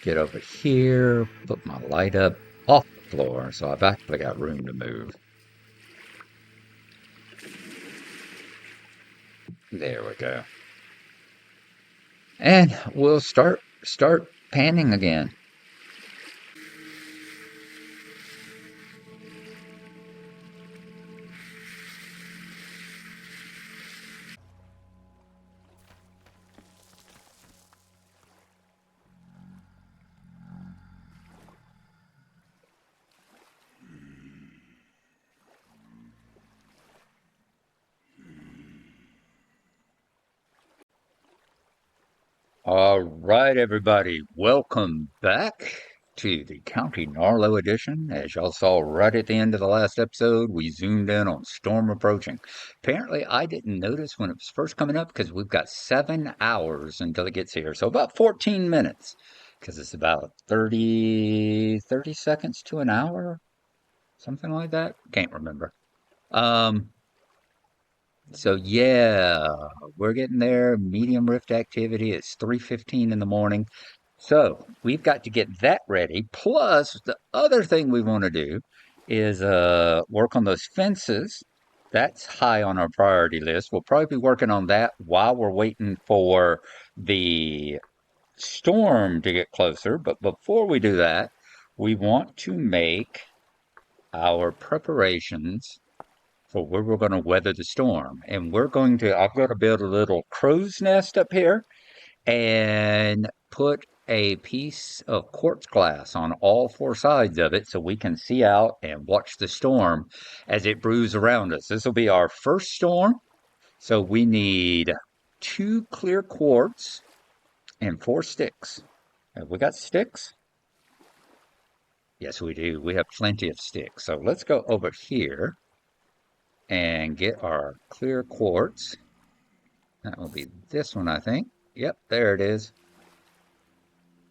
get over here, put my light up off the floor, so I've actually got room to move. There we go. And we'll start panning again. All right, everybody, welcome back to the County Narlow edition. As y'all saw right at the end of the last episode, we zoomed in on Storm approaching. Apparently, I didn't notice when it was first coming up because we've got 7 hours until it gets here. So about 14 minutes because it's about 30 seconds to an hour, something like that. Can't remember. Um, so yeah, we're getting there. Medium rift activity. It's 3:15 in the morning. So we've got to get that ready. Plus, the other thing we want to do is work on those fences. That's high on our priority list. We'll probably be working on that while we're waiting for the storm to get closer. But before we do that, we want to make our preparations for where we're going to weather the storm. And I've got to build a little crow's nest up here and put a piece of quartz glass on all four sides of it so we can see out and watch the storm as it brews around us. This will be our first storm, so we need 2 clear quartz and 4 sticks. Have we got sticks? Yes, we do. We have plenty of sticks. So let's go over here and get our clear quartz. That will be this one, I think. Yep, there it is.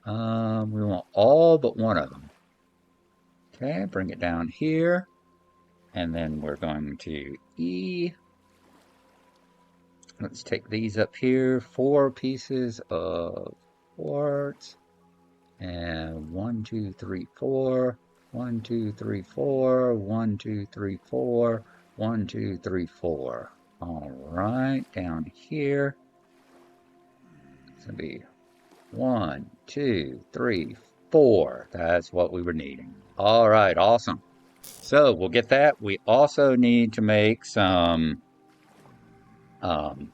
We want all but one of them. Okay, bring it down here. And then we're going to E. Let's take these up here. 4 pieces of quartz. And 1, 2, 3, 4. 1, 2, 3, 4. 1, 2, 3, 4. 1, 2, 3, 4. All right, down here. It's going to be 1, 2, 3, 4. That's what we were needing. All right, awesome. So we'll get that. We also need to make some I'm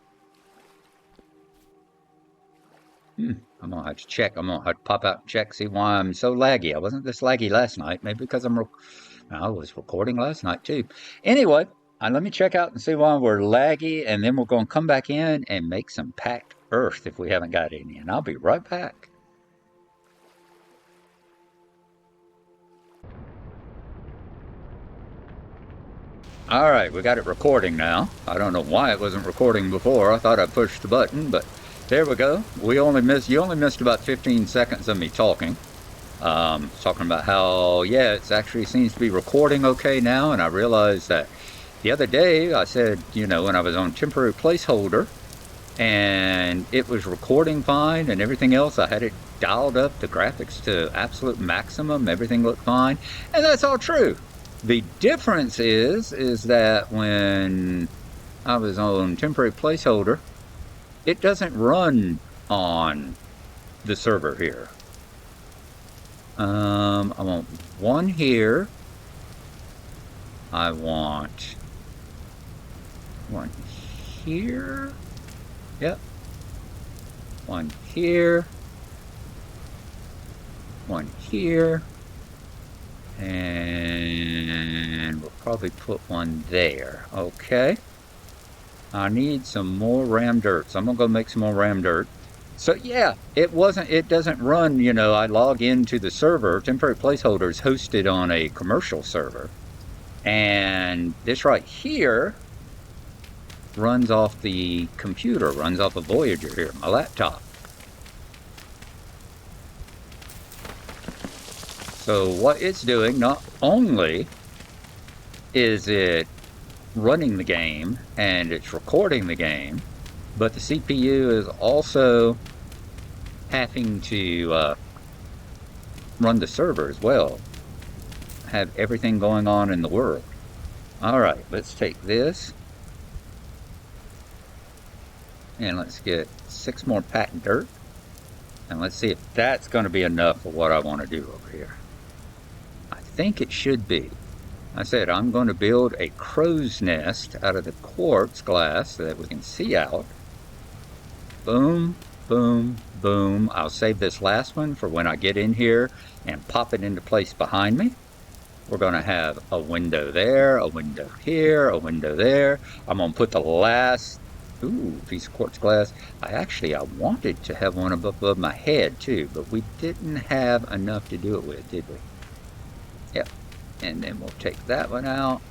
gonna have to check. I'm gonna have to pop out and check, see why I'm so laggy. I wasn't this laggy last night. Maybe because I was recording last night too. Anyway, let me check out and see why we're laggy, and then we're gonna come back in and make some packed earth if we haven't got any. And I'll be right back. All right, we got it recording now. I don't know why it wasn't recording before. I thought I pushed the button, but there we go. You only missed about 15 seconds of me talking. Talking about how, yeah, it actually seems to be recording okay now. And I realized that the other day I said, when I was on temporary placeholder and it was recording fine and everything else, I had it dialed up, the graphics to absolute maximum. Everything looked fine. And that's all true. The difference is that when I was on temporary placeholder, it doesn't run on the server here. I want 1 here. I want 1 here. Yep. 1 here. 1 here. And we'll probably put 1 there. Okay. I need some more ram dirt. So I'm gonna go make some more ram dirt. So yeah, it doesn't run, I log into the server. Temporary placeholders hosted on a commercial server. And this right here runs off the computer, runs off a Voyager here, my laptop. So what it's doing, not only is it running the game and it's recording the game, but the CPU is also having to run the server as well. Have everything going on in the world. All right, let's take this. And let's get 6 more packed dirt. And let's see if that's going to be enough for what I want to do over here. I think it should be. I said I'm going to build a crow's nest out of the quartz glass so that we can see out. Boom, boom, boom. I'll save this last one for when I get in here and pop it into place behind me. We're going to have a window there, a window here, a window there. I'm going to put the last, piece of quartz glass. I wanted to have one above my head too, but we didn't have enough to do it with, did we? Yep. And then we'll take that one out.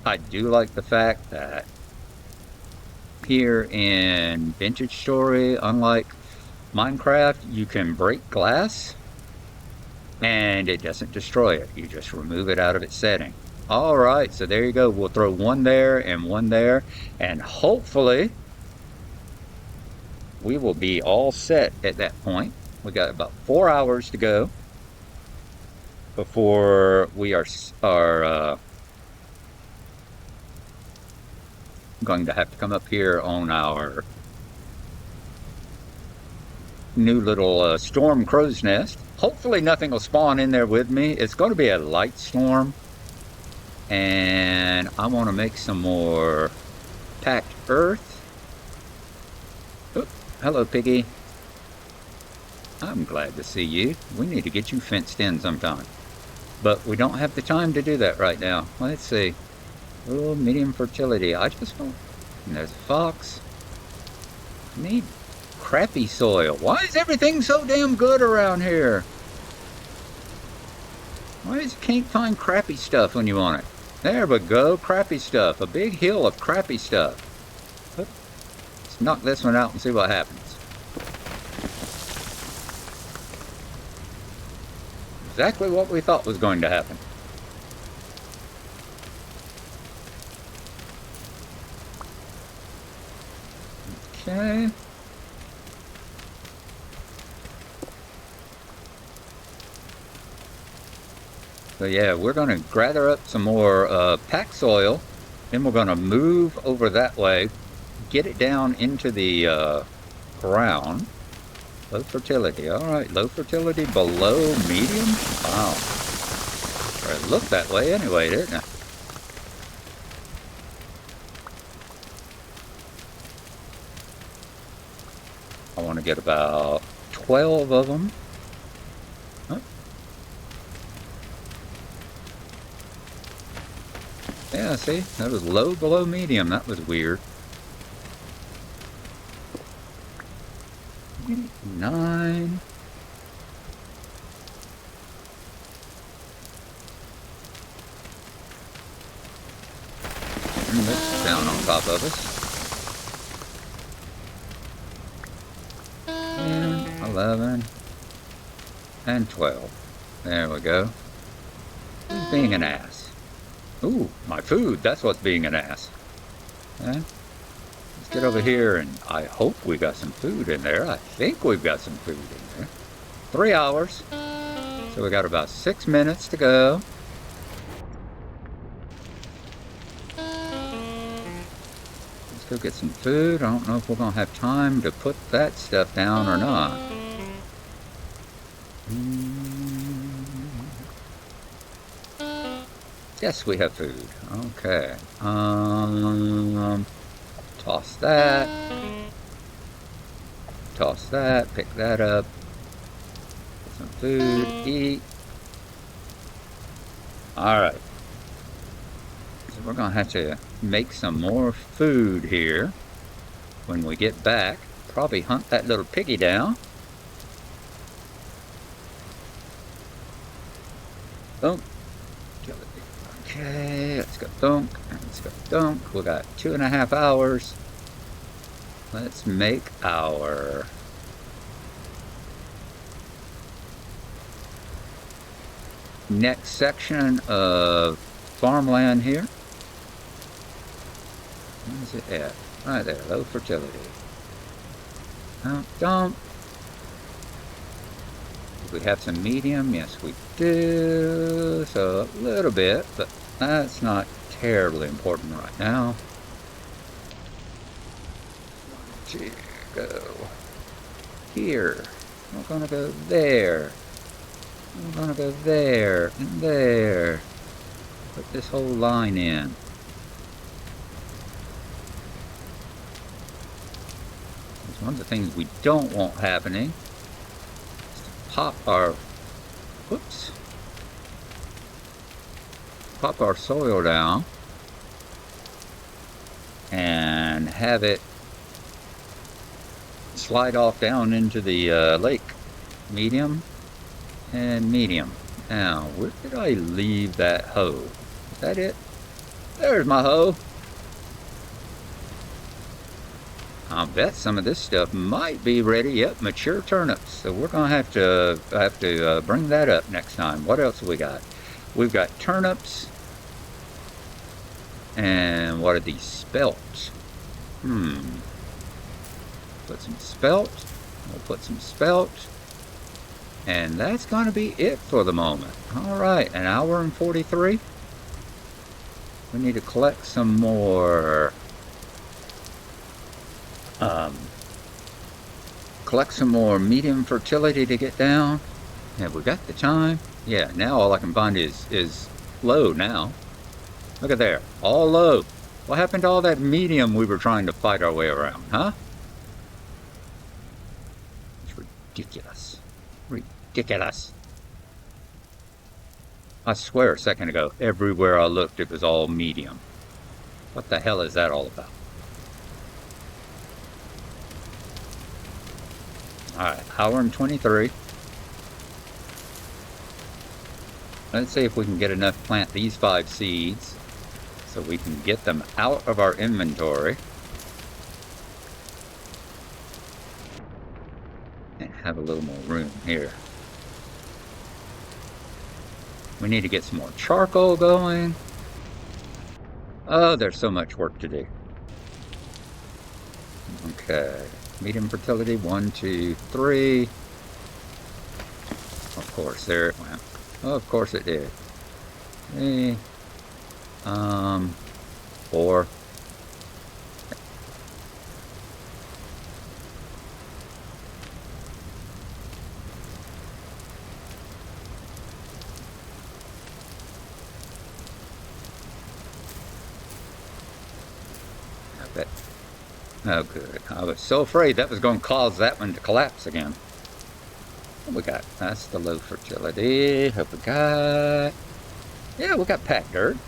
I do like the fact that here in Vintage Story, unlike Minecraft, you can break glass and it doesn't destroy it. You just remove it out of its setting. All right, so there you go. We'll throw one there, and hopefully we will be all set at that point. We got about 4 hours to go before we are going to have to come up here on our new little storm crow's nest. Hopefully nothing will spawn in there with me. It's going to be a light storm, and I want to make some more packed earth. Oh, hello, piggy. I'm glad to see you. We need to get you fenced in sometime, but we don't have the time to do that right now. Let's see. Oh, medium fertility. I just want. And there's a fox. I need crappy soil. Why is everything so damn good around here? Why is you can't find crappy stuff when you want it? There we go, crappy stuff. A big hill of crappy stuff. Let's knock this one out and see what happens. Exactly what we thought was going to happen. Okay. So yeah, we're going to gather up some more packed soil. Then we're going to move over that way, get it down into the ground. Low fertility. All right, low fertility below medium. Wow. Or it looked that way anyway, didn't it? I want to get about 12 of them. Oh. Yeah, see, that was low below medium. That was weird. 9. And this is down on top of us. 10, 11, and 12. There we go. Who's being an ass? Ooh, my food. That's what's being an ass. Okay. Let's get over here, and I hope we got some food in there. I think we've got some food in there. 3 hours. So we got about 6 minutes to go. Let's go get some food. I don't know if we're going to have time to put that stuff down or not. Yes, we have food. Okay. Toss that. Toss that. Pick that up. Get some food. Eat. Alright. So we're going to have to make some more food here when we get back. Probably hunt that little piggy down. Boom. Okay, let's go dunk, let's go dunk. We got 2.5 hours. Let's make our next section of farmland here. Where's it at? Right there, low fertility. Dump. we have some medium? Yes, we do. So a little bit, but that's not terribly important right now. To go here. We're gonna go there. We're gonna go there and there. Put this whole line in. It's one of the things we don't want happening is to pop our soil down and have it slide off down into the lake. Medium and medium. Now, where did I leave that hoe? Is that it? There's my hoe. I'll bet some of this stuff might be ready. Yep, mature turnips. So we're gonna have to bring that up next time. What else have we got? We've got turnips, and what are these spelt? Put some spelt. We'll put some spelt, and that's gonna be it for the moment. All right, an hour and 43. We need to collect some more. Medium fertility to get down. Have we got the time? Yeah, now all I can find is low now. Look at there, all low. What happened to all that medium we were trying to fight our way around, huh? It's ridiculous. Ridiculous. I swear a second ago, everywhere I looked, it was all medium. What the hell is that all about? Alright, hour and 23. Let's see if we can get enough to plant these 5 seeds so we can get them out of our inventory and have a little more room here. We need to get some more charcoal going. Oh, there's so much work to do. Okay. Medium fertility, 1, 2, 3. Of course, there it went. Oh, of course it did. 3. 4. I bet. Oh, good. I was so afraid that was going to cause that one to collapse again. What we got? That's the low fertility. What we got? Yeah, we got packed dirt.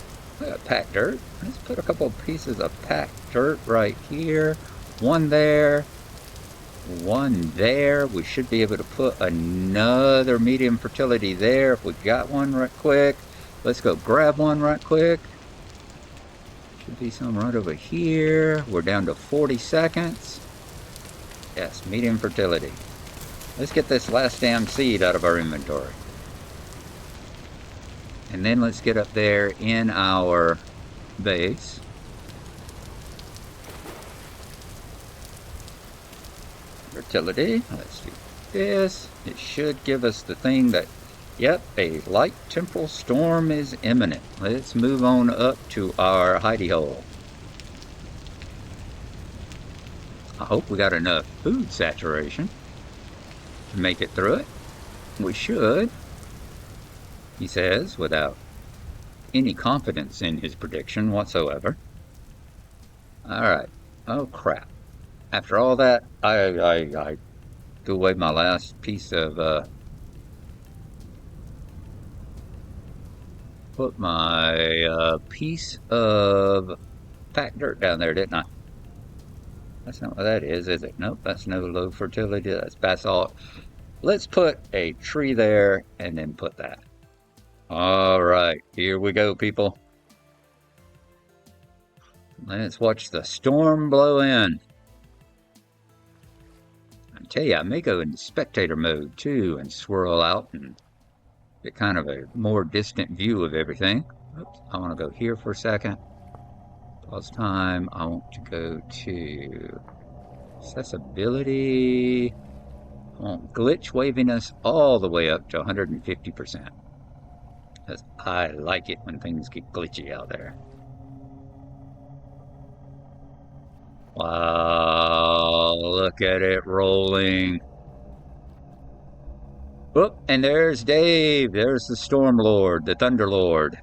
We got packed dirt. Let's put a couple of pieces of packed dirt right here. One there. One there. We should be able to put another medium fertility there if we got one right quick. Let's go grab one right quick. Should be some right over here. We're down to 40 seconds. Yes, medium fertility. Let's get this last damn seed out of our inventory. And then let's get up there in our base. Fertility. Let's do this. It should give us the thing that, yep, a light temporal storm is imminent. Let's move on up to our hidey hole. I hope we got enough food saturation to make it through it. We should, he says, without any confidence in his prediction whatsoever. All right. Oh, crap. After all that, I threw away my last piece of, put my piece of packed dirt down there, didn't I? That's not what that is it? Nope, that's no low fertility. That's basalt. Let's put a tree there and then put that. All right, here we go, people. Let's watch the storm blow in. I tell you, I may go into spectator mode too and swirl out and get kind of a more distant view of everything. Oops, I want to go here for a second. Pause time. I want to go to accessibility. Glitch waving us all the way up to 150%. I like it when things get glitchy out there. Wow, look at it rolling. Oh, and there's Dave. There's the Storm Lord, the Thunder Lord,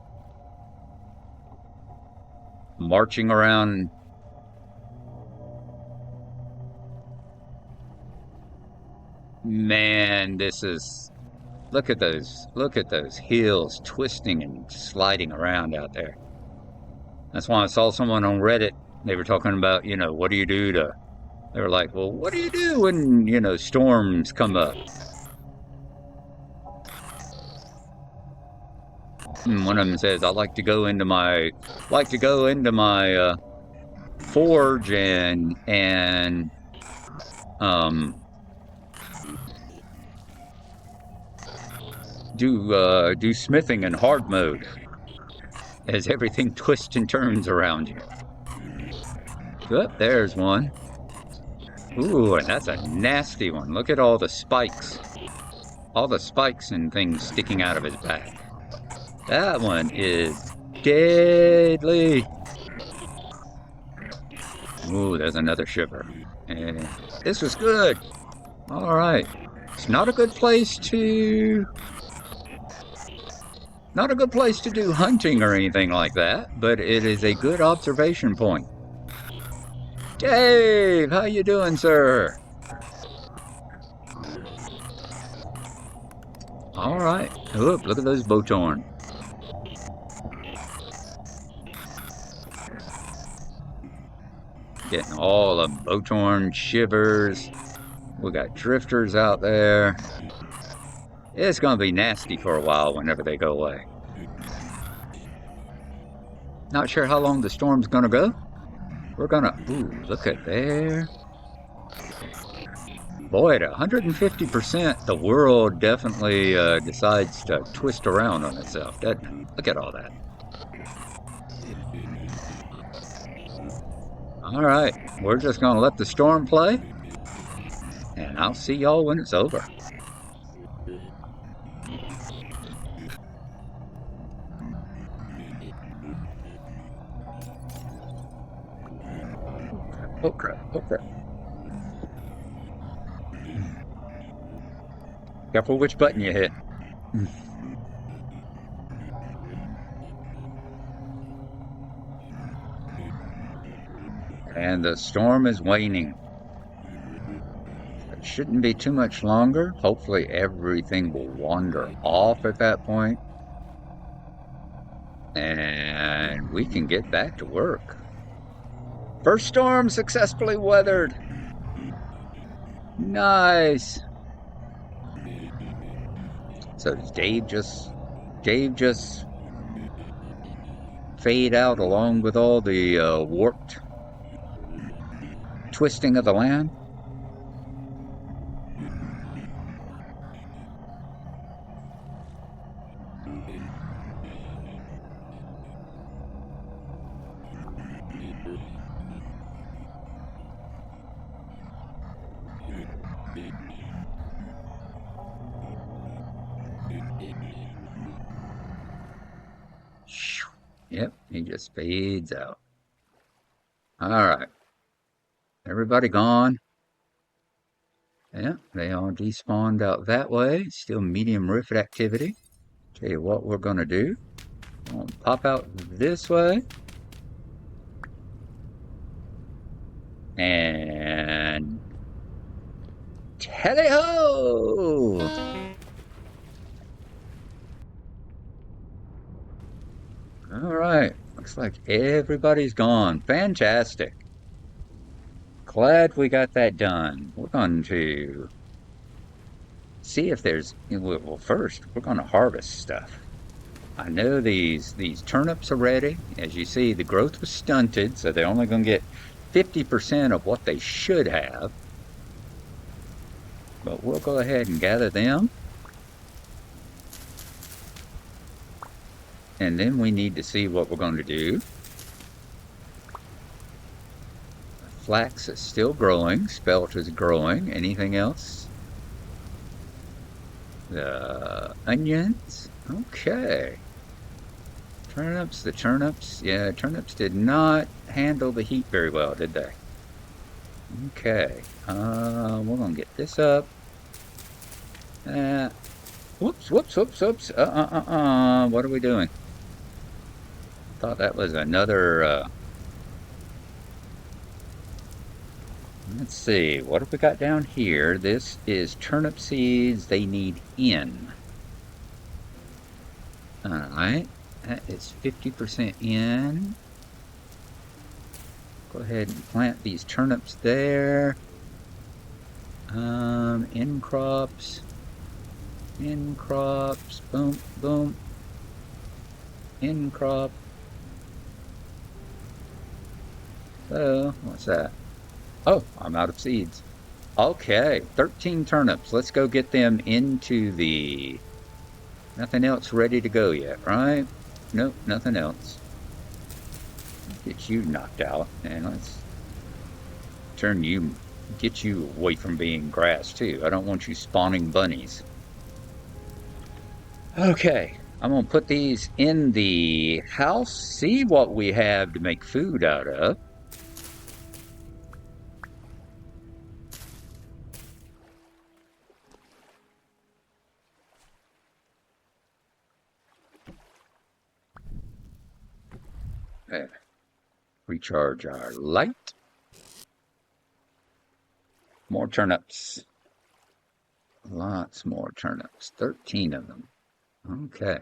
marching around. Man, this is look at those hills twisting and sliding around out there. That's why I saw someone on Reddit. They were talking about, what do you do to they were like, well, what do you do when, storms come up? And one of them says, I like to go into my forge and um do smithing in hard mode as everything twists and turns around you. Oh, there's one. Ooh, and that's a nasty one. Look at all the spikes. All the spikes and things sticking out of his back. That one is deadly. Ooh, there's another shiver. And this was good. All right. It's not a good place to do hunting or anything like that, but it is a good observation point. Dave, how you doing, sir? All right. Look at those botorn. Getting all the botorn shivers. We got drifters out there. It's going to be nasty for a while whenever they go away. Not sure how long the storm's going to go. Ooh, look at there. Boy, at 150%, the world definitely decides to twist around on itself, doesn't it? Look at all that. All right, we're just going to let the storm play, and I'll see y'all when it's over. Oh crap, oh crap. Careful which button you hit. And the storm is waning. It shouldn't be too much longer. Hopefully everything will wander off at that point. And we can get back to work. First storm successfully weathered. Nice. So does Dave just fade out along with all the warped twisting of the land? Yep, he just fades out. All right. Everybody gone. Yeah, they all despawned out that way. Still medium rift activity. Tell you what we're going to do. We'll pop out this way. And tally-ho! All right. Looks like everybody's gone. Fantastic. Glad we got that done. We're going to see if there's... Well, first, we're going to harvest stuff. I know these turnips are ready. As you see, the growth was stunted, so they're only going to get 50% of what they should have. But we'll go ahead and gather them. And then we need to see what we're going to do. Flax is still growing. Spelt is growing. Anything else? The onions. Okay. Turnips, the turnips. Yeah, turnips did not handle the heat very well, did they? Okay. We're gonna get this up. Uh, whoops, whoops, whoops, whoops. What are we doing? Thought that was another, let's see. What have we got down here? This is turnip seeds. They need in. All right. That is 50% in. Go ahead and plant these turnips there. In crops. In crops. Boom, boom. In crop. Oh, what's that? Oh, I'm out of seeds. Okay, 13 turnips. Let's go get them into the... Nothing else ready to go yet, right? Nope, nothing else. Get you knocked out, and let's turn you, get you away from being grass too. I don't want you spawning bunnies. Okay, I'm gonna put these in the house, see what we have to make food out of. Okay, recharge our light. More turnips. Lots more turnips. 13 of them. Okay.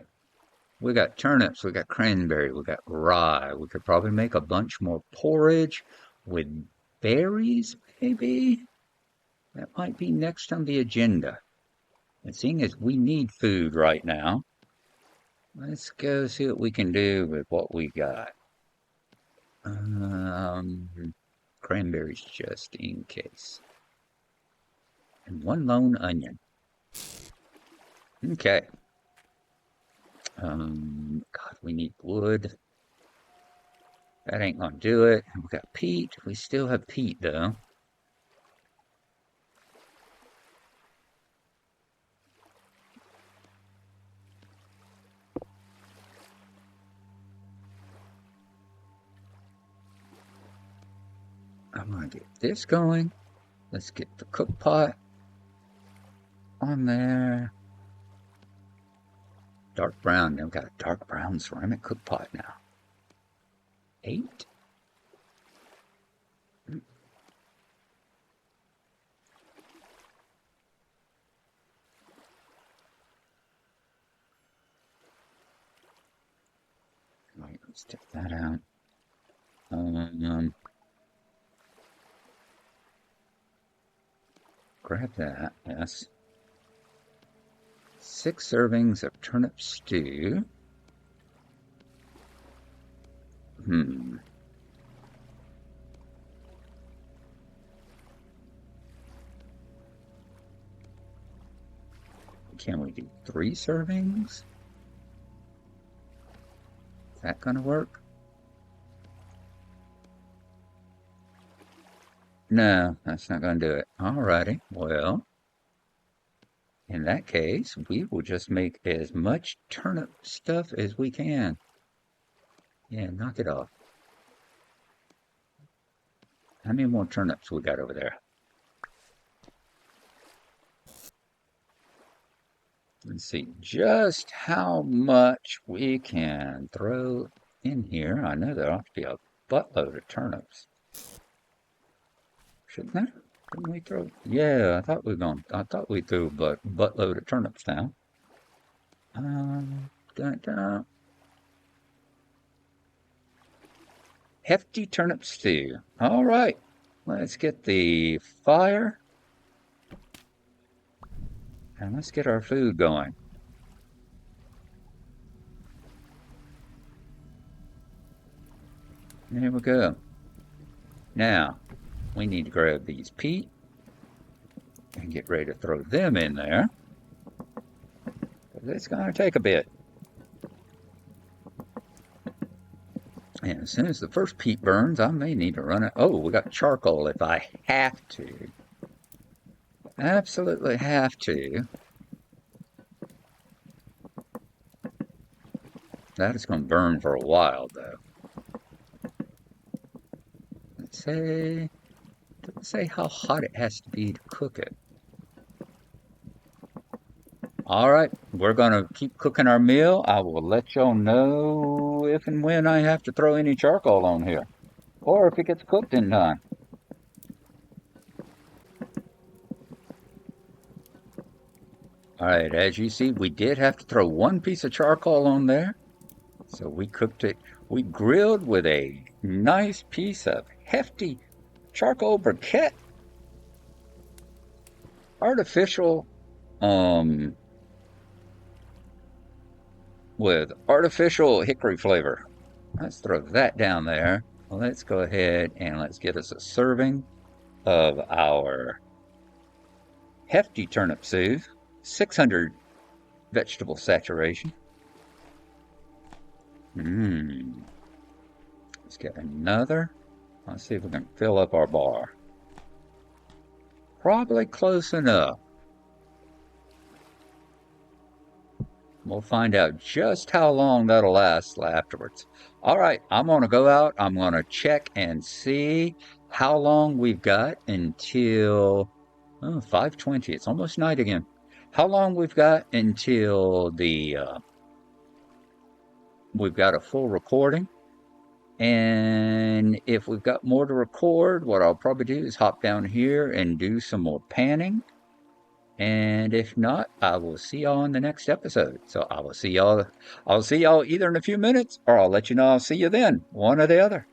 We got turnips, we got cranberry, we got rye. We could probably make a bunch more porridge with berries, maybe? That might be next on the agenda. And seeing as we need food right now, let's go see what we can do with what we got. Um, Cranberries just in case. And one lone onion. Okay. God, we need wood. That ain't gonna do it. We got peat. We still have peat though. I'm gonna get this going. Let's get the cook pot on there. Dark brown. Now we've got a dark brown ceramic cook pot now. 8. Right, let's take that out. Grab that, yes. 6 servings of turnip stew. Can we do 3 servings? Is that gonna work? No, that's not gonna do it. Alrighty, well, in that case, we will just make as much turnip stuff as we can. Yeah, knock it off. How many more turnips we got over there? Let's see just how much we can throw in here. I know there ought to be a buttload of turnips. Shouldn't there? Didn't we throw? Yeah, I thought we threw a buttload of turnips down. Dun. Hefty turnip stew. All right, let's get the fire and let's get our food going. There we go. Now, we need to grab these peat and get ready to throw them in there. It's going to take a bit. And as soon as the first peat burns, I may need to run it. Oh, we got charcoal if I have to. Absolutely have to. That is going to burn for a while, though. Let's say, doesn't say how hot it has to be to cook it. All right, we're going to keep cooking our meal. I will let y'all know if and when I have to throw any charcoal on here, or if it gets cooked in time. All right, as you see, we did have to throw one piece of charcoal on there. So we cooked it. We grilled with a nice piece of hefty charcoal briquette, artificial, um, with artificial hickory flavor. Let's throw that down there. Let's go ahead and let's get us a serving of our hefty turnip soup, 600 vegetable saturation. Mmm. Let's get another. Let's see if we can fill up our bar. Probably close enough. We'll find out just how long that'll last afterwards. All right, I'm going to go out. I'm going to check and see how long we've got until 5:20. It's almost night again. How long we've got until the we've got a full recording. And if we've got more to record, what I'll probably do is hop down here and do some more panning. And if not, I will see y'all in the next episode. So I'll see y'all either in a few minutes or I'll let you know I'll see you then, one or the other.